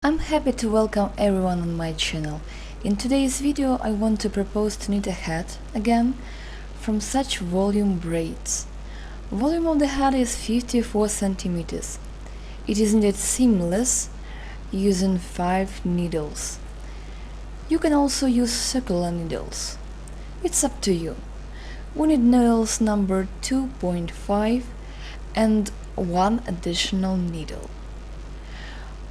I'm happy to welcome everyone on my channel. In today's video I want to propose to knit a hat again from such volume braids. Volume of the hat is 54 centimeters. It is knitted seamless using 5 needles. You can also use circular needles. It's up to you. We need needles number 2.5 and 1 additional needle.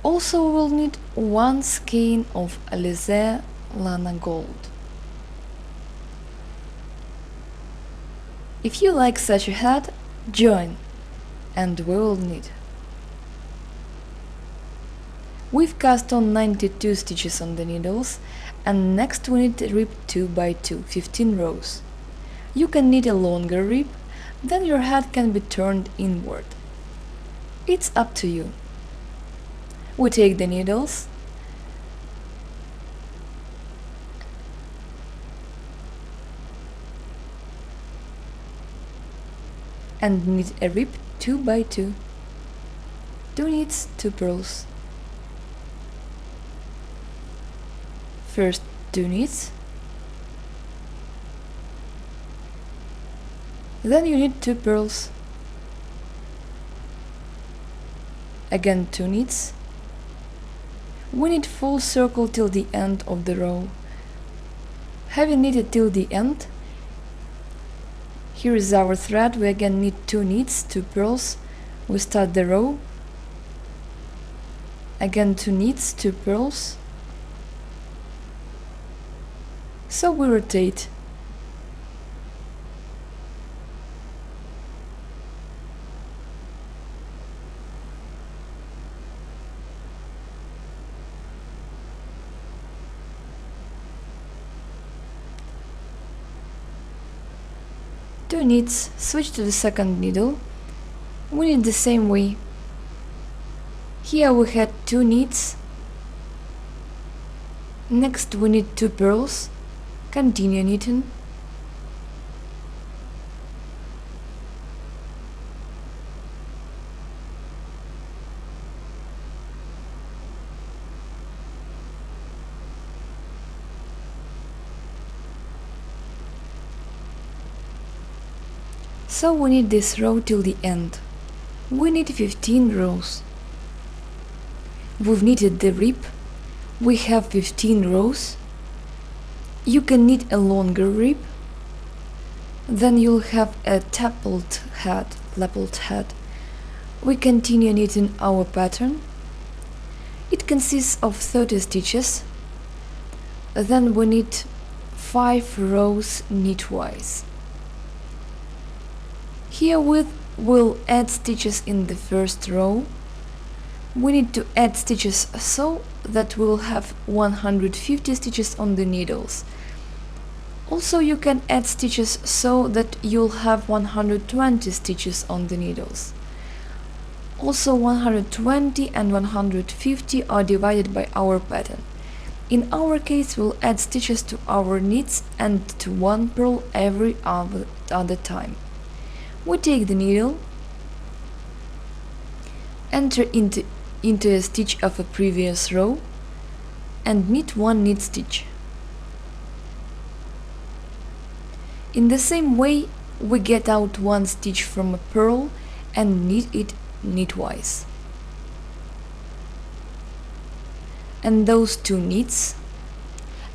Also, we'll need 1 skein of Alize Lana Gold. If you like such a hat, join, and we will knit. We've cast on 92 stitches on the needles, and next we need rib 2 by 2, 15 rows. You can knit a longer rib, then your hat can be turned inward. It's up to you. We take the needles and knit a rib 2 by 2, 2 knits, 2 purls. First 2 knits, then you knit 2 purls, again 2 knits. We knit full circle till the end of the row. Having knitted till the end, here is our thread. We again knit 2 knits, 2 purls. We start the row. Again 2 knits, 2 purls. So we rotate. Two knits, switch to the second needle. We knit the same way. Here we had 2 knits. Next we knit 2 purls. Continue knitting. So we knit this row till the end. We knit 15 rows. We've knitted the rib. We have 15 rows. You can knit a longer rib. Then you'll have a lapelled hat. We continue knitting our pattern. It consists of 30 stitches. Then we knit 5 rows knitwise. Here we'll add stitches in the first row. We need to add stitches so that we'll have 150 stitches on the needles. Also, you can add stitches so that you'll have 120 stitches on the needles. Also, 120 and 150 are divided by our pattern. In our case, we'll add stitches to our knits and to 1 purl every other time. We take the needle, enter into a stitch of a previous row, and knit 1 knit stitch. In the same way, we get out 1 stitch from a purl and knit it knitwise. And those 2 knits,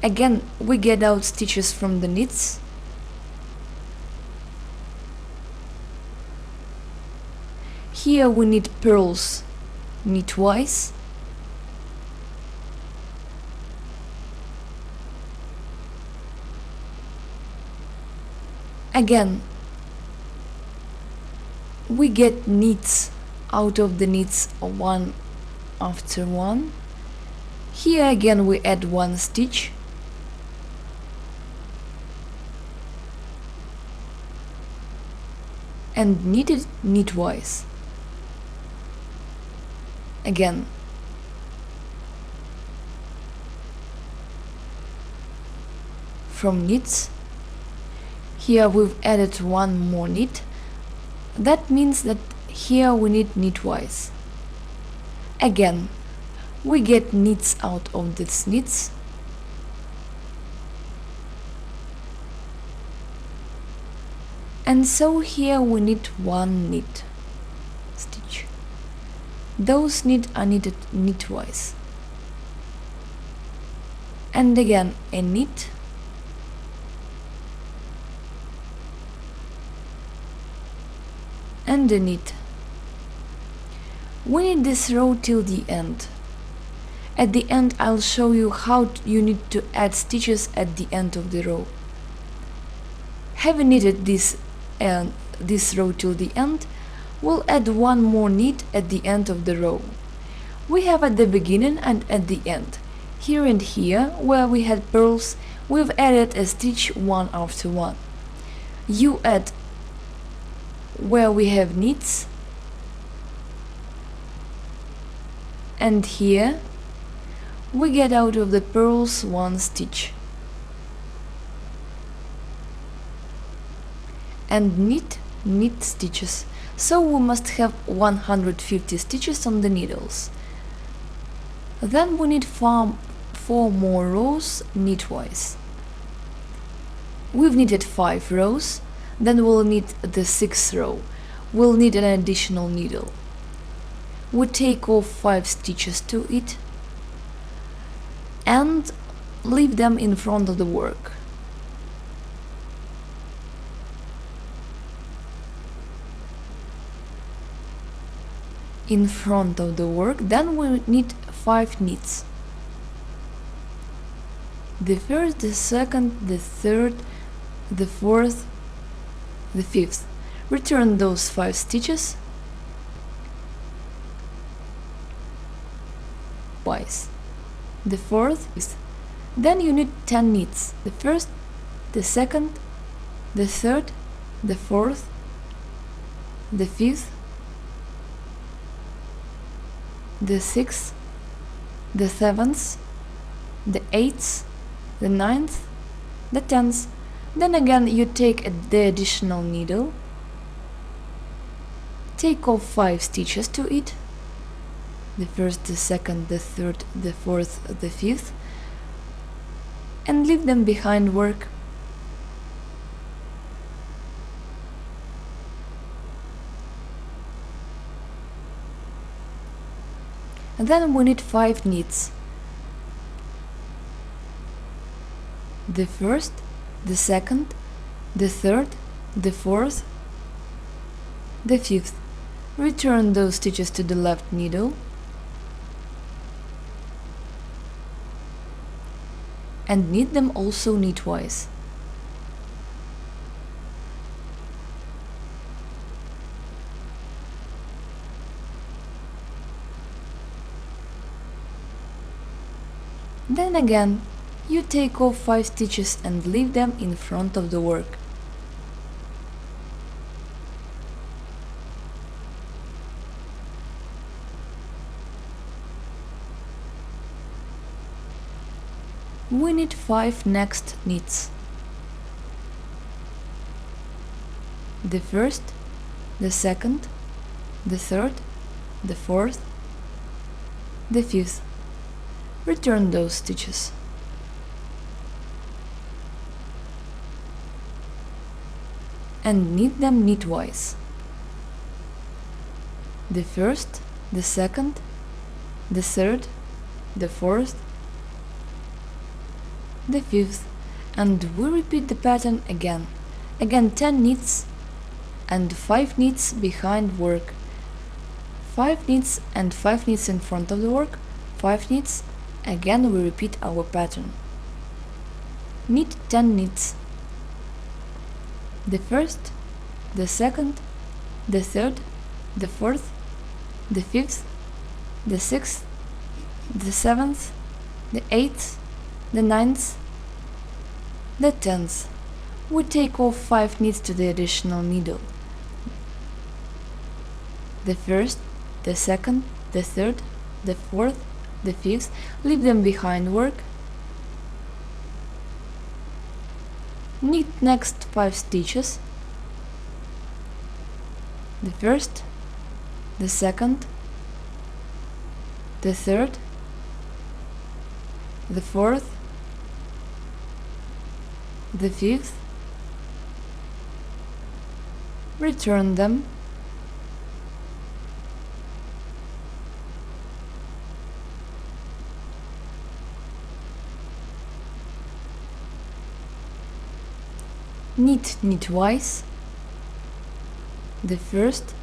again we get out stitches from the knits. Here we knit purls knitwise. Again, we get knits out of the knits one after one. Here again we add 1 stitch. And knit it knitwise. Again, from knits, here we've added 1 more knit. That means that here we knit knitwise. Again, we get knits out of these knits. And so here we knit one knit stitch. Those knits are knitted knitwise. And again a knit, and a knit. We knit this row till the end. At the end I'll show you how you need to add stitches at the end of the row. Having knitted this row till the end, we'll add one more knit at the end of the row. We have at the beginning and at the end. Here and here, where we had purls, we've added a stitch one after one. You add where we have knits, and here we get out of the purls one stitch. And knit stitches. So we must have 150 stitches on the needles. Then we need 4 more rows knitwise. We've knitted 5 rows, then we'll knit the 6th row. We'll need an additional needle. We take off 5 stitches to it and leave them in front of the work. In front of the work, then we knit 5 knits. The first, the second, the third, the fourth, the fifth. Return those 5 stitches twice. The fourth, fifth. Then you knit 10 knits. The first, the second, the third, the fourth, the fifth, the 6th, the 7th, the 8th, the 9th, the 10th. Then again you take the additional needle, take off 5 stitches to it, the first, the second, the third, the fourth, the fifth, and leave them behind work. And then we knit 5 knits. The first, the second, the third, the fourth, the fifth. Return those stitches to the left needle and knit them also knitwise. Then again, you take off 5 stitches and leave them in front of the work. We knit 5 next knits. The first, the second, the third, the fourth, the fifth. Return those stitches. And knit them knitwise. The first, the second, the third, the fourth, the fifth, and we repeat the pattern again. Again 10 knits and 5 knits behind work. 5 knits and 5 knits in front of the work, 5 knits. Again we repeat our pattern. Knit 10 knits. The first, the second, the third, the fourth, the fifth, the sixth, the seventh, the eighth, the ninth, the 10th. We take off 5 knits to the additional needle. The first, the second, the third, the fourth, the fifth, leave them behind work. Knit next 5 stitches. The first, the second, the third, the fourth, the fifth, return them, knit knitwise, the first,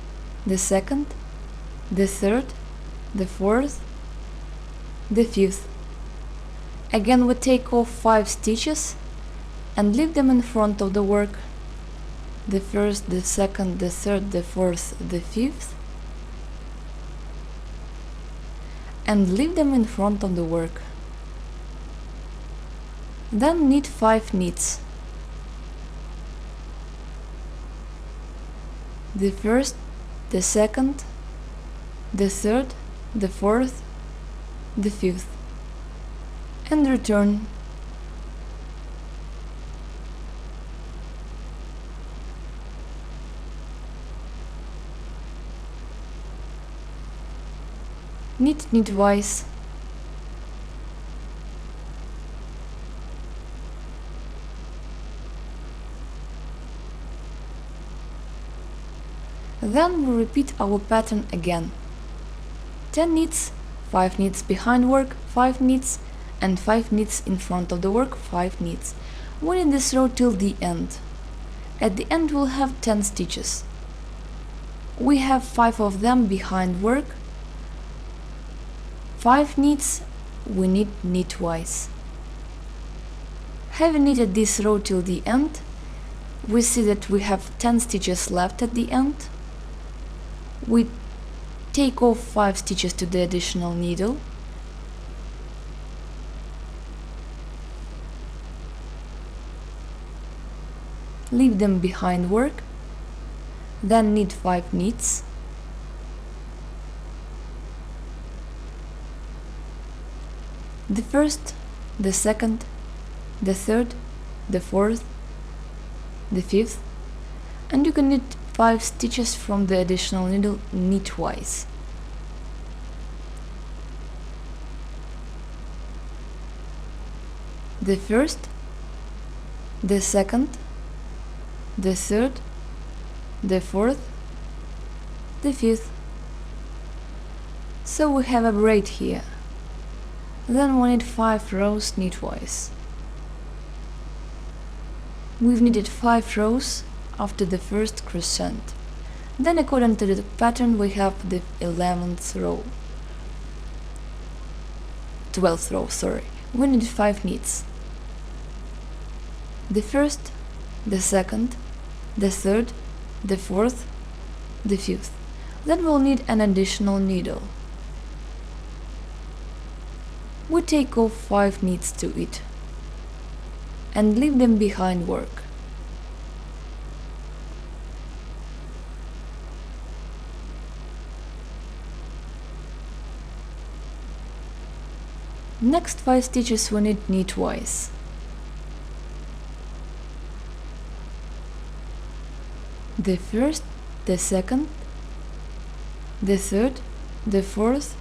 the second, the third, the fourth, the fifth. Again we take off 5 stitches and leave them in front of the work, the first, the second, the third, the fourth, the fifth, and leave them in front of the work. Then knit 5 knits, the first, the second, the third, the fourth, the fifth, and return. Knit knitwise, then we repeat our pattern again. 10 knits, 5 knits behind work, 5 knits, and 5 knits in front of the work, 5 knits. We knit this row till the end. At the end we'll have 10 stitches. We have 5 of them behind work, 5 knits, we knit knitwise. Having knitted this row till the end, we see that we have 10 stitches left at the end. We take off 5 stitches to the additional needle, leave them behind work, then knit 5 knits, the first, the second, the third, the fourth, the fifth, and you can knit 5 stitches from the additional needle knitwise. The first, the second, the third, the fourth, the fifth. So we have a braid here. Then we knit 5 rows knitwise. We've knitted 5 rows after the first crescent. Then according to the pattern we have the 11th row. 12th row, sorry. We knit 5 knits. The first, the second, the third, the fourth, the fifth. Then we'll need an additional needle. We take off 5 knits to it and leave them behind work. Next 5 stitches we knit knitwise. The first, the second, the third, the fourth,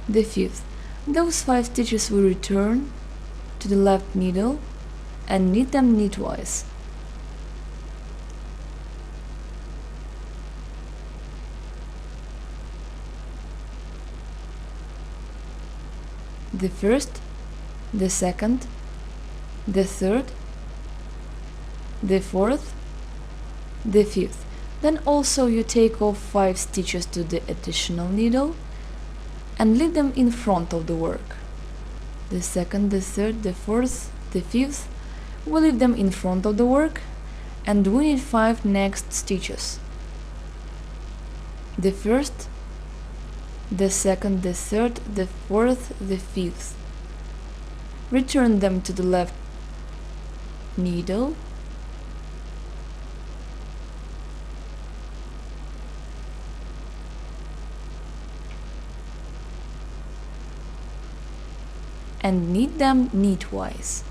the fifth. Those 5 stitches we return to the left needle and knit them knitwise. The first, the second, the third, the fourth, the fifth. Then also you take off 5 stitches to the additional needle and leave them in front of the work. The second, the third, the fourth, the fifth, we leave them in front of the work and we knit 5 next stitches. The first, the second, the third, the fourth, the fifth. Return them to the left needle and knit them knitwise.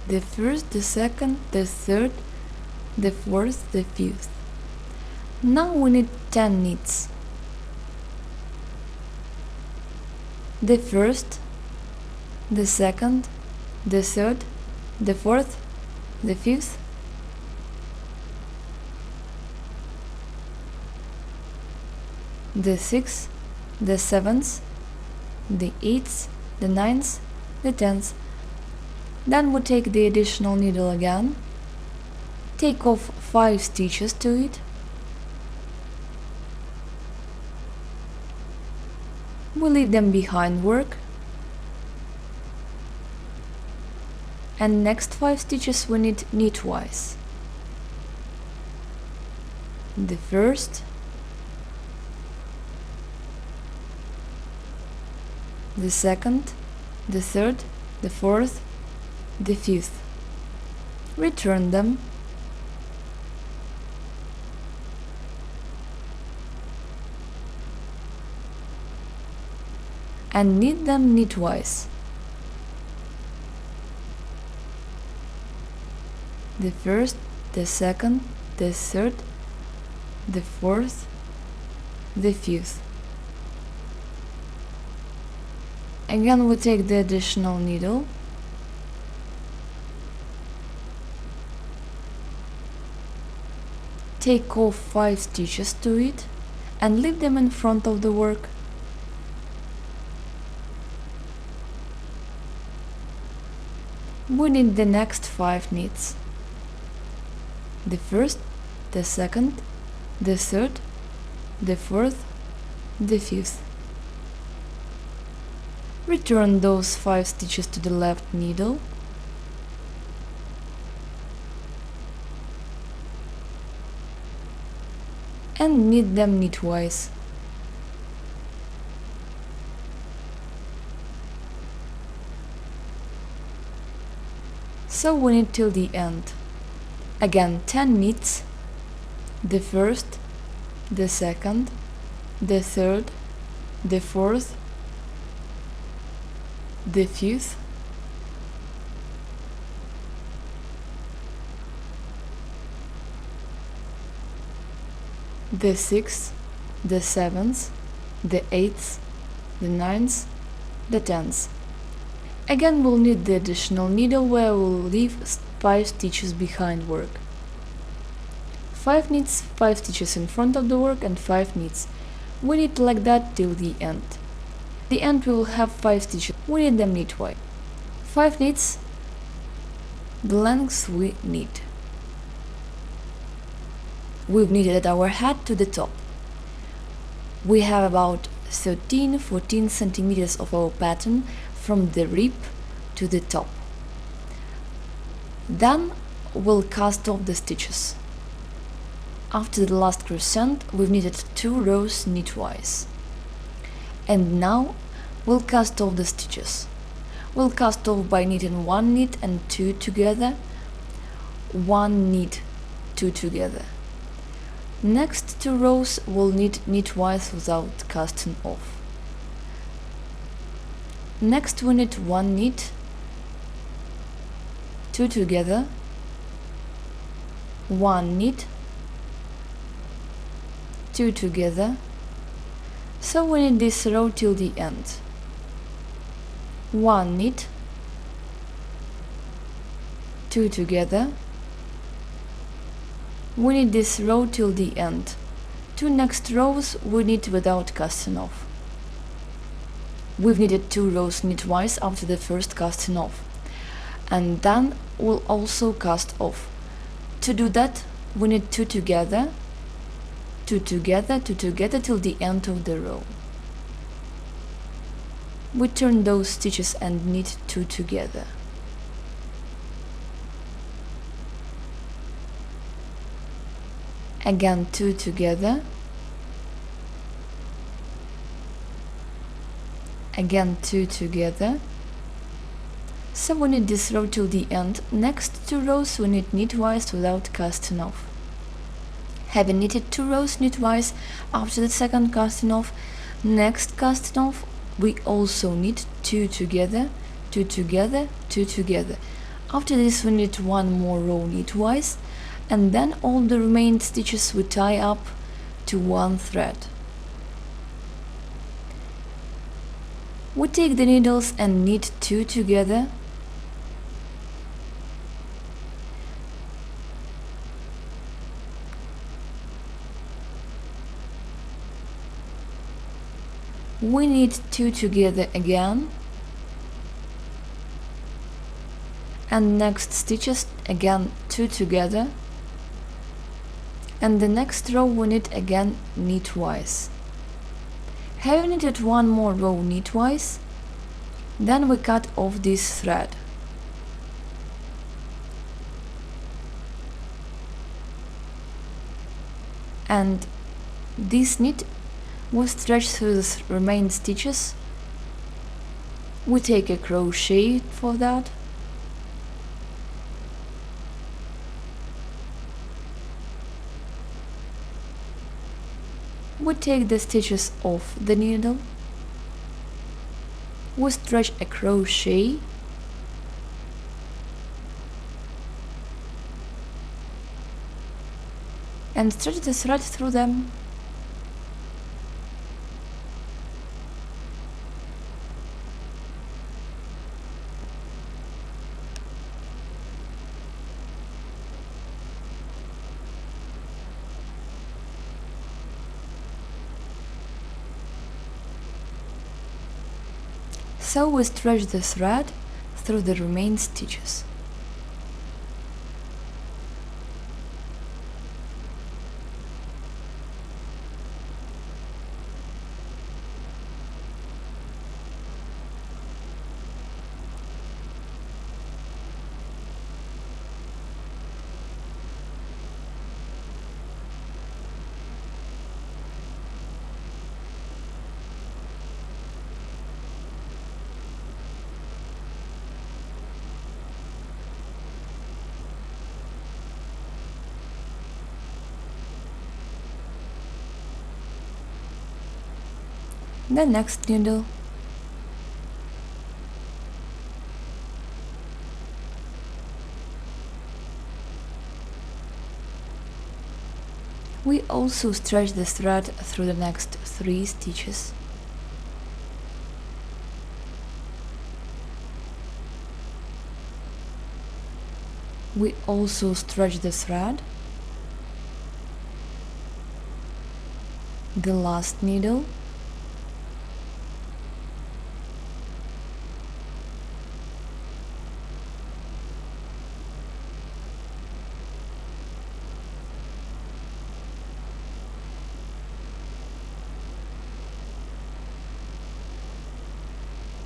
The first, the second, the third, the fourth, the fifth. Now we knit 10 knits. the first, the second, the third, the fourth, the fifth, the sixth, the seventh, the eighth, the ninth, the tenth. Then we take the additional needle again, take off 5 stitches to it, we leave them behind work, and next 5 stitches we need knitwise. The first, the second, the third, the fourth, the fifth. Return them, and knit them knitwise. The first, the second, the third, the fourth, the fifth. Again we take the additional needle, take off 5 stitches to it, and leave them in front of the work. We need the next 5 knits. The first, the second, the third, the fourth, the fifth. Return those 5 stitches to the left needle, and knit them knitwise. So we knit till the end. Again 10 knits, the first, the second, the third, the fourth, the fifth, the sixth, the seventh, the eighth, the ninth, the tenth. Again we'll knit the additional needle where we'll leave 5 stitches behind work. 5 knits, 5 stitches in front of the work, and 5 knits. We knit like that till the end. The end we will have 5 stitches. We knit them knitwise. 5 knits, the length we knit. We've knitted our hat to the top. We have about 13-14 centimeters of our pattern from the rib to the top. Then we'll cast off the stitches. After the last crescent, we've knitted 2 rows knitwise. And now we'll cast off the stitches. We'll cast off by knitting 1 knit and 2 together, 1 knit, 2 together. Next 2 rows we'll knit knitwise without casting off. Next we knit 1 knit, 2 together, 1 knit, 2 together. So we knit this row till the end. 1 knit, 2 together. We knit this row till the end. 2 next rows we knit without casting off. We've knitted 2 rows knitwise after the first casting off, and then we'll also cast off. To do that we knit 2 together, 2 together, 2 together till the end of the row. We turn those stitches and knit 2 together. Again 2 together, again 2 together. So we knit this row till the end. Next 2 rows we knit knitwise without casting off. Having knitted 2 rows knitwise after the second casting off, next casting off we also knit 2 together, 2 together, 2 together. After this we knit 1 more row knitwise, and then all the remaining stitches we tie up to 1 thread. We take the needles and knit 2 together. We knit 2 together again, and next stitches again 2 together, and the next row we knit again knitwise. Having knitted one more row knitwise, then we cut off this thread. And this knit we stretch through the remaining stitches. We take a crochet for that. We take the stitches off the needle. We stretch a crochet. And stretch the thread through them. So we stretch the thread through the remaining stitches. The next needle. We also stretch the thread through the next 3 stitches. We also stretch the thread. The last needle.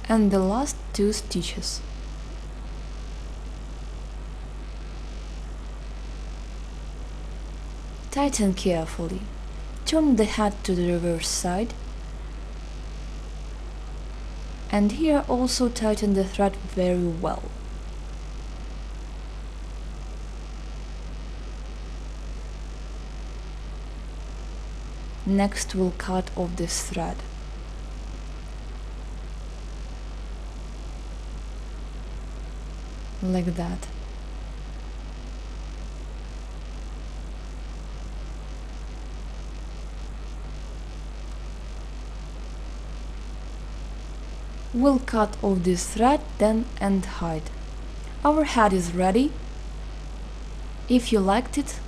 And the last 2 stitches. Tighten carefully. Turn the head to the reverse side. And here also tighten the thread very well. Next we'll cut off this thread. Like that. We'll cut off this thread then and hide. Our hat is ready. If you liked it,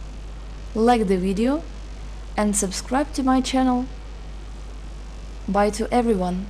like the video and subscribe to my channel. Bye to everyone.